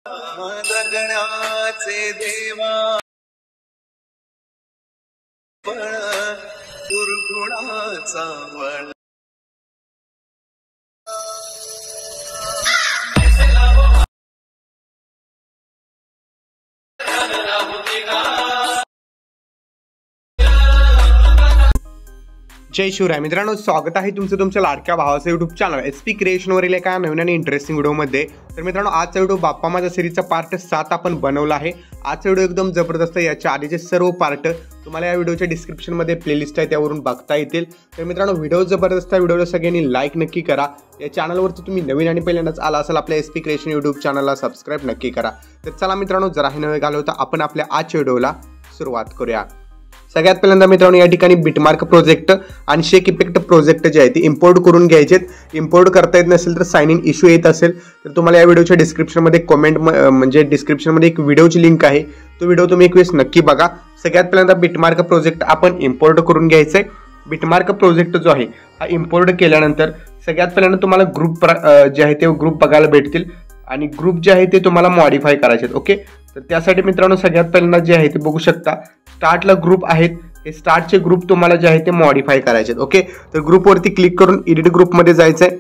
जगण्याचे देवा दुर्गुणाचा वळ जय शिवराय मित्रांनो, स्वागत आहे तुमचं तुमच्या लाडक्या भावाचं यूट्यूब चॅनल SP क्रिएशनवरील एका नवीन आणि इंटरेस्टिंग व्हिडिओमध्ये. तर मित्रांनो, आजचा व्हिडिओ बाप्पा माझा सिरीजचा पार्ट 7 आपण बनवला आहे. आजचा व्हिडिओ एकदम जबरदस्त आहे. याच्या आधीचे सर्व पार्ट तुम्हाला या व्हिडिओच्या डिस्क्रिप्शनमध्ये प्लेलिस्ट आहे, त्यावरून बघता येतील. तर मित्रांनो, व्हिडिओ जबरदस्त आहे. व्हिडिओला सगळ्यांनी लाईक नक्की करा. या चॅनलवरती तुम्ही नवीन आणि पहिल्यांदाच आला असाल आपल्या SP क्रिएशन यूट्यूब चॅनलला सबस्क्राईब नक्की करा. तर चला मित्रांनो, जरा हे नवे घालवता आपण आपल्या आजच्या व्हिडिओला सुरुवात करूया. सगळ्यात पहिल्यांदा मित्रांनो, या ठिकाणी बिटमार्क प्रोजेक्ट आणि शेक इफेक्ट प्रोजेक्ट जे आहे ते इम्पोर्ट करून घ्यायचे. इम्पोर्ट करता येत नसेल तर साइन इन इश्यू येत असेल तर तुम्हाला या व्हिडिओच्या डिस्क्रिप्शनमध्ये म्हणजे डिस्क्रिप्शनमध्ये एक व्हिडिओची लिंक आहे, तो व्हिडिओ तुम्ही एक वेळेस नक्की बघा. सगळ्यात पहिल्यांदा बिटमार्क प्रोजेक्ट आपण इम्पोर्ट करून घ्यायचं आहे. बिटमार्क प्रोजेक्ट जो आहे हा इम्पोर्ट केल्यानंतर सगळ्यात पहिल्यांदा तुम्हाला ग्रुप जे आहे ते ग्रुप बघायला भेटतील आणि ग्रुप जे आहे ते तुम्हाला मॉडिफाय करायचे आहेत. ओके, तर त्यासाठी मित्रांनो सगळ्यात पहिल्यांदा जे आहे ते बघू शकता स्टार्टला ग्रुप आहेत. हे स्टार्टचे ग्रुप तुम्हाला जे आहे ते मॉडिफाय करायचे आहेत. ओके, तर ग्रुपवरती क्लिक करून एडिट ग्रुपमध्ये जायचं आहे.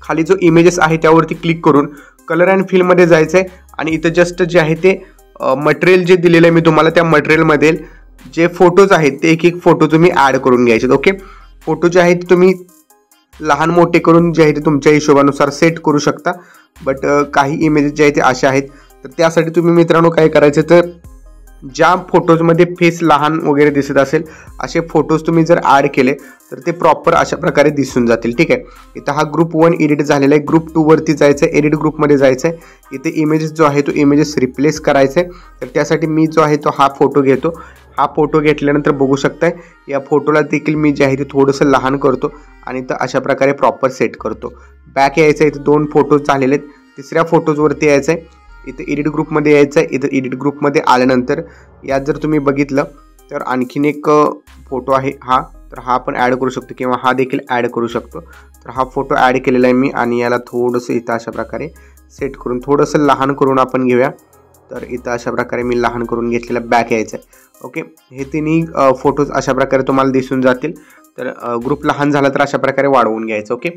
खाली जो इमेजेस आहे त्यावरती क्लिक करून कलर अँड फिलमध्ये जायचं आहे आणि इथं जस्ट जे आहे ते मटेरियल जे दिलेलं आहे मी तुम्हाला, त्या मटेरियलमध्ये जे फोटोज आहेत ते एक एक फोटो तुम्ही ॲड करून घ्यायचे. ओके, फोटो जे आहेत तुम्ही लहान मोठे करून जे आहे ते तुमच्या हिशोबानुसार सेट करू शकता. बट काही इमेजेस जे आहेत ते अशा आहेत, तर त्यासाठी तुम्ही मित्रांनो काय करायचं, तर ज्या फोटोजमध्ये फेस लहान वगैरे दिसत असेल असे फोटोज तुम्ही जर ॲड केले तर ते प्रॉपर अशा प्रकारे दिसून जातील. ठीक आहे, इथं हा ग्रुप 1 एडिट झालेला आहे. ग्रुप 2 वरती जायचं आहे, एडिट ग्रुपमध्ये जायचं आहे. इथे इमेजेस जो आहे तो इमेजेस रिप्लेस करायचा आहे. तर त्यासाठी मी जो आहे तो हा फोटो घेतो. हा फोटो घेतल्यानंतर बघू शकताय या फोटोला देखील मी जे आहे ते थोडंसं लहान करतो आणि तर अशा प्रकारे प्रॉपर सेट करतो. बॅक यायचं आहे, इथे 2 फोटोज झालेले आहेत. तिसऱ्या फोटोजवरती यायचं आहे, इथे एडिट ग्रुपमध्ये यायचं आहे. इथं एडिट ग्रुपमध्ये आल्यानंतर यात जर तुम्ही बघितलं तर आणखीन एक फोटो आहे हा, तर हा आपण ॲड करू शकतो किंवा हा देखील ॲड करू शकतो. तर हा फोटो ॲड केलेला आहे मी आणि याला थोडंसं इथं अशा प्रकारे सेट करून थोडंसं लहान करून आपण घेऊया. तर इथं अशा प्रकारे मी लहान करून घेतलेलं बॅक यायचं आहे. ओके, हे तिन्ही फोटोज अशा प्रकारे तुम्हाला दिसून जातील. तर ग्रुप लहान झाला तर अशा प्रकारे वाढवून घ्यायचं. ओके,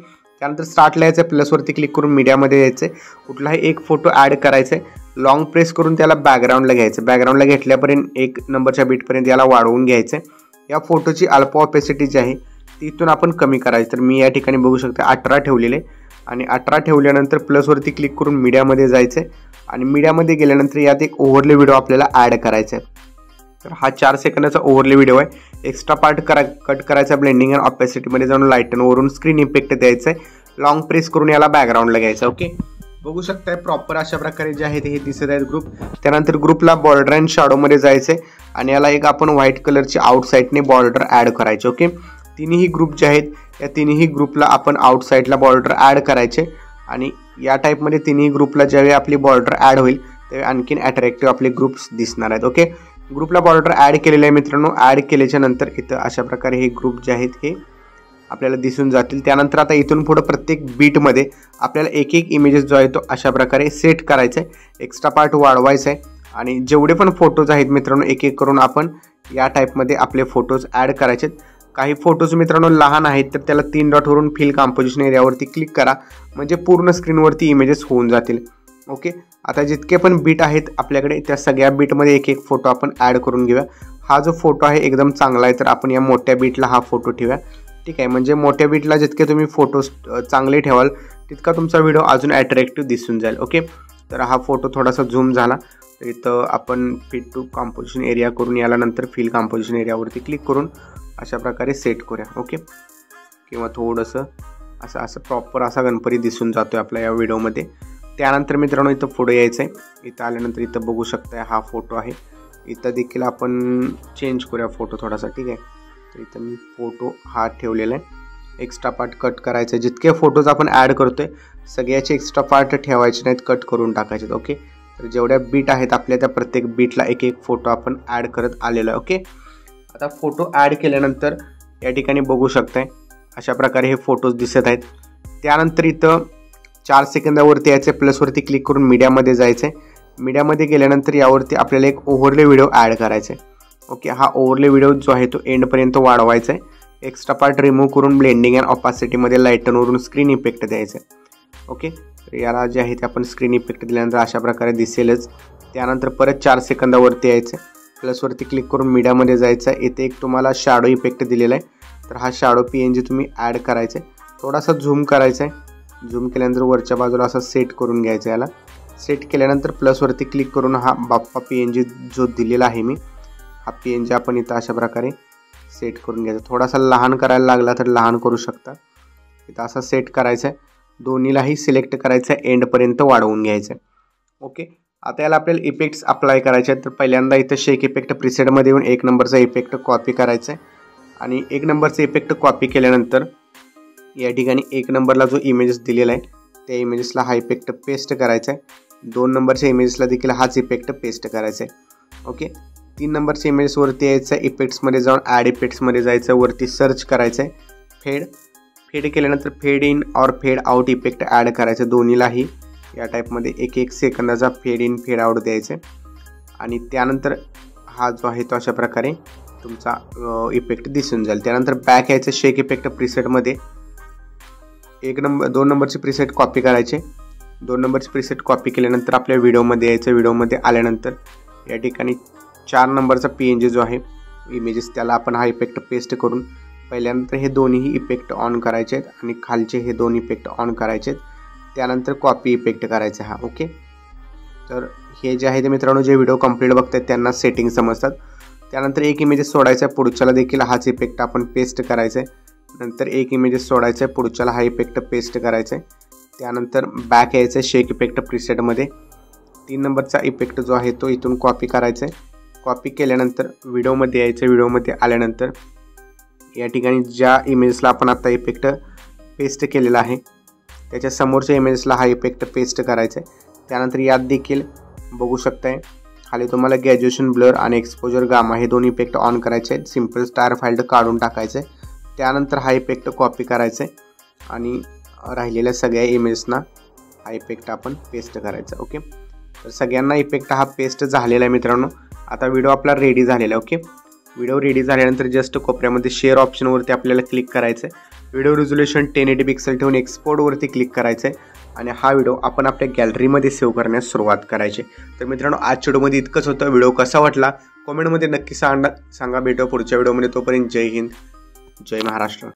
त्यानंतर स्टार्टला यायचं आहे, प्लसवरती क्लिक करून मीडियामध्ये यायचं आहे. कुठलाही एक फोटो ॲड करायचा आहे. लॉंग प्रेस करून त्याला बॅकग्राऊंडला घ्यायचं. बॅकग्राऊंडला घेतल्यापर्यंत 1 नंबरच्या बीटपर्यंत याला वाढवून घ्यायचं आहे. या फोटोची अल्फा ऑपेसिटी जी आहे तिथून आपण कमी करायची. तर मी या ठिकाणी बघू शकतो 18 ठेवलेले आणि 18 ठेवल्यानंतर प्लसवरती क्लिक करून मीडियामध्ये जायचं आहे आणि मीडियामध्ये गेल्यानंतर यात एक ओव्हरले व्हिडिओ आपल्याला ॲड करायचा आहे. तर हा 4 सेकंदाचा ओव्हरले व्हिडिओ आहे. एक्स्ट्रा पार्ट कट करायचा. ब्लेंडिंग अँड ऑपेसिटीमध्ये जाऊन लाईटनवरून स्क्रीन इफेक्ट द्यायचं आहे. लॉंग प्रेस करून याला बॅकग्राऊंडला घ्यायचं. ओके, बघू शकताय प्रॉपर अशा प्रकारे जे आहे ते हे दिसत आहेत ग्रुप. त्यानंतर ग्रुपला बॉर्डर अँड शॅडोमध्ये जायचं आहे आणि याला एक आपण व्हाईट कलरची आउटसाईडने बॉर्डर ॲड करायचे. ओके, तिन्ही ग्रुप जे आहेत या तिन्ही ग्रुपला आपण आउटसाईडला बॉर्डर ॲड करायचे आणि या टाईपमध्ये तिन्ही ग्रुपला ज्यावेळी आपली बॉर्डर ॲड होईल त्यावेळी आणखीन अट्रॅक्टिव्ह आपले ग्रुप्स दिसणार आहेत. ओके, ग्रुपला बॉर्डर ॲड केलेलं आहे मित्रांनो. ॲड केल्याच्या नंतर इथं अशा प्रकारे हे ग्रुप जे आहेत हे आपल्याला दिसून जातील. त्यानंतर आता इथून पुढं प्रत्येक बीटमध्ये आपल्याला एक एक इमेजेस जो आहे तो अशा प्रकारे सेट करायचा आहे. एक्स्ट्रा पार्ट वाढवायचा आहे आणि जेवढे पण फोटोज आहेत मित्रांनो एक एक करून आपण या टाईपमध्ये आपले फोटोज ॲड करायचे आहेत. काही फोटोज मित्रांनो लहान आहेत तर त्याला 3 डॉटवरून फिल कॉम्पोजिशन एरियावरती क्लिक करा, म्हणजे पूर्ण स्क्रीनवरती इमेजेस होऊन जातील. ओके, आता जितके पण बीट आहेत आपल्याकडे त्या सगळ्या बीटमध्ये एक एक फोटो आपण ॲड करून घेऊया. हा जो फोटो आहे एकदम चांगला आहे तर आपण या मोठ्या बीटला हा फोटो ठेवूया. ठीक आहे, म्हणजे मोठ्या बीटला जितके तुम्ही फोटोज चांगले ठेवाल तितका तुमचा व्हिडिओ अजून अट्रॅक्टिव्ह दिसून जाईल. ओके, तर हा फोटो थोडासा झूम झाला तर इथं आपण फिट टू कॉम्पोजिशन एरिया करून याला नंतर फिल कॉम्पोजिशन एरियावरती क्लिक करून अशा प्रकारे सेट करूया. ओके, किंवा थोडंसं असं प्रॉपर असा गणपती दिसून जातो आपल्या या व्हिडिओमध्ये. त्यानंतर मित्रांनो इथं पुढे यायचं आहे. इथं आल्यानंतर इथं बघू शकताय हा फोटो आहे. इथं देखील आपण चेंज करूया फोटो थोडासा. ठीक आहे, तर इथं मी फोटो हा ठेवलेला आहे. एक्स्ट्रा पार्ट कट करायचं. जितके फोटोज आपण ॲड करतोय सगळ्याचे एक्स्ट्रा पार्ट ठेवायचे नाहीत, कट करून टाकायचे. ओके, तर जेवढ्या बीट आहेत आपल्या त्या प्रत्येक बीटला एक एक फोटो आपण ॲड करत आलेलो आहे. ओके, आता फोटो ॲड केल्यानंतर या ठिकाणी बघू शकताय अशा प्रकारे हे फोटोज दिसत आहेत. त्यानंतर इथं 4 सेकंदावरती यायचं आहे, प्लसवरती क्लिक करून मीडियामध्ये जायचं आहे. मीडियामध्ये गेल्यानंतर यावरती आपल्याला एक ओव्हरले व्हिडिओ ॲड करायचा आहे. ओके, हा ओव्हरले व्हिडिओ जो आहे तो एंडपर्यंत वाढवायचा आहे. एक्स्ट्रा पार्ट रिमूव्ह करून ब्लेंडिंग अँड ऑपासिटीमध्ये लाईटनवरून स्क्रीन इफेक्ट द्यायचा आहे. ओके, तर याला जे आहे ते आपण स्क्रीन इफेक्ट दिल्यानंतर अशा प्रकारे दिसेलच. त्यानंतर परत 4 सेकंदावरती यायचं आहे, प्लसवरती क्लिक करून मीडियामध्ये जायचं आहे. इथे एक तुम्हाला शॅडो इफेक्ट दिलेला आहे, तर हा शॅडो PNG तुम्ही ॲड करायचा आहे. थोडासा झूम करायचा आहे. झूम केल्यानंतर वरच्या बाजूला असं सेट करून घ्यायचं. याला सेट केल्यानंतर प्लसवरती क्लिक करून हा बाप्पा PNG जो दिलेला आहे मी, हा PNG आपण इथं अशा प्रकारे सेट करून घ्यायचा. थोडासा लहान करायला लागला तर लहान करू शकता. इथं असा सेट करायचा आहे. दोन्हीलाही सिलेक्ट करायचं आहे, एंडपर्यंत वाढवून घ्यायचं आहे. ओके, आता याला आपल्याला इफेक्ट्स अप्लाय करायचे आहेत. तर पहिल्यांदा इथं शेक इफेक्ट प्रिसेटमध्ये येऊन 1 नंबरचा इफेक्ट कॉपी करायचा आहे. आणि 1 नंबरचा इफेक्ट कॉपी केल्यानंतर या ठिकाणी 1 नंबरला जो इमेजेस दिलेला आहे त्या इमेजेसला हा इफेक्ट पेस्ट करायचा आहे. 2 नंबरच्या इमेजेसला देखील हाच इफेक्ट पेस्ट करायचा आहे. ओके, 3 नंबरच्या इमेजेसवरती यायचं आहे, इफेक्ट्समध्ये जाऊन ॲड इफेक्ट्समध्ये जायचं, वरती सर्च करायचं आहे. फेड केल्यानंतर फेड इन और फेड आउट इफेक्ट ॲड करायचं. दोन्हीलाही या टाईपमध्ये 1-1 सेकंदाचा फेड इन फेड आउट द्यायचं आणि त्यानंतर हा जो आहे तो अशा प्रकारे तुमचा इफेक्ट दिसून जाईल. त्यानंतर बॅक यायचं शेक इफेक्ट प्रिसेटमध्ये 2 नंबरचे प्रिसेट कॉपी करायचे. 2 नंबरचे प्रिसेट कॉपी केल्यानंतर आपल्या व्हिडिओमध्ये यायचं. व्हिडिओमध्ये आल्यानंतर या ठिकाणी 4 नंबरचा PNG जो आहे इमेजेस त्याला आपण हा इफेक्ट पेस्ट करून पहिल्यानंतर हे दोन्ही इफेक्ट ऑन करायचे आहेत आणि खालचे हे 2 इफेक्ट ऑन करायचे आहेत. त्यानंतर कॉपी इफेक्ट करायचा हा. ओके, तर हे जे आहे ते मित्रांनो जे व्हिडिओ कंप्लीट बघतात त्यांना सेटिंग समजतात. त्यानंतर एक इमेजेस सोडायचा आहे, पुढच्याला देखील हाच इफेक्ट आपण पेस्ट करायचा आहे. नंतर एक इमेजेस सोडायचा आहे, पुढच्याला हा इफेक्ट पेस्ट करायचा आहे. त्यानंतर बॅक यायचं आहे शेक इफेक्ट प्रिसेटमध्ये 3 नंबरचा इफेक्ट जो आहे तो इथून कॉपी करायचा आहे. कॉपी केल्यानंतर व्हिडिओमध्ये यायचं. व्हिडिओमध्ये आल्यानंतर या ठिकाणी ज्या इमेजेसला आपण आता इफेक्ट पेस्ट केलेला आहे त्याच्या समोरच्या इमेजेसला हा इफेक्ट पेस्ट करायचा आहे. त्यानंतर यात देखील बघू शकताय खाली तुम्हाला ग्रॅज्युएशन ब्लर आणि एक्सपोजर गामा हे 2 इफेक्ट ऑन करायचे आहेत. सिम्पल स्टार फाइल काढून टाकायचं आहे. त्यानंतर हा इफेक्ट कॉपी करायचा आहे आणि राहिलेल्या सगळ्या इमेजेसना हा इफेक्ट आपण पेस्ट करायचा. ओके, तर सगळ्यांना इफेक्ट हा पेस्ट झालेला आहे मित्रांनो. आता व्हिडिओ आपला रेडी झालेला आहे. ओके, व्हिडिओ रेडी झाल्यानंतर जस्ट कोपऱ्यामध्ये शेअर ऑप्शनवरती आपल्याला क्लिक करायचं आहे. व्हिडिओ रिझोल्युशन 1080 पिक्सल ठेवून एक्सपोर्टवरती क्लिक करायचं आहे आणि हा व्हिडिओ आपण आपल्या गॅलरीमध्ये सेव्ह करण्यास सुरुवात करायची. तर मित्रांनो आजच्या व्हिडिओमध्ये इतकंच होतं. व्हिडिओ कसा वाटला कॉमेंटमध्ये नक्की सांगा. भेटूया पुढच्या व्हिडिओमध्ये. तोपर्यंत जय हिंद, जय महाराष्ट्र.